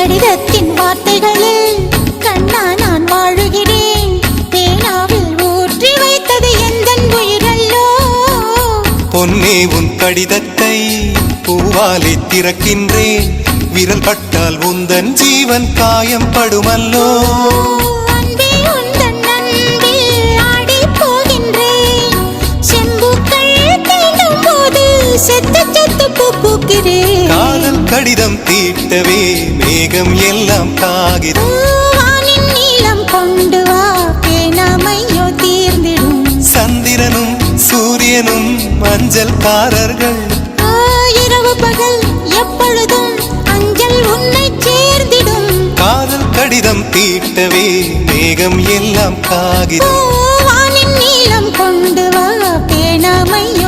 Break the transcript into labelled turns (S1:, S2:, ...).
S1: கடிதத்தின் வார்த்தைகளில் கண்ணா நான் வாழுகிறேன். பேனாவில் ஊற்றி வைத்தது எந்தன் உயிரல்லோ.
S2: பொன்னே உன் கடிதத்தை பூவாலே திறக்கின்றேன். விரல் பட்டால் உந்தன் ஜீவன் காயம் படுமல்லோ.
S1: அன்பே உந்தன் அன்பில் ஆடி போகின்றேன். செம்புக்கள் தீண்டும் போது செத்து செத்து பூக்கிறேன்.
S2: காதல் கடிதம் தீட்டவே மேகம் எல்லாம் காகிதம்.
S1: வானின் நீளம் கொண்டு வா பேனாமையோ தீர்ந்திடும்.
S2: சந்திரனும் சூரியனும் மஞ்சள்காரர்கள்.
S1: இரவு பகல் எப்பொழுதும் அஞ்சல் உன்னை சேர்ந்திடும்.
S2: காதல் கடிதம் தீட்டவே மேகம் எல்லாம் காகிதம்.
S1: வானின் நீளம் கொண்டு வா பேனாமையோ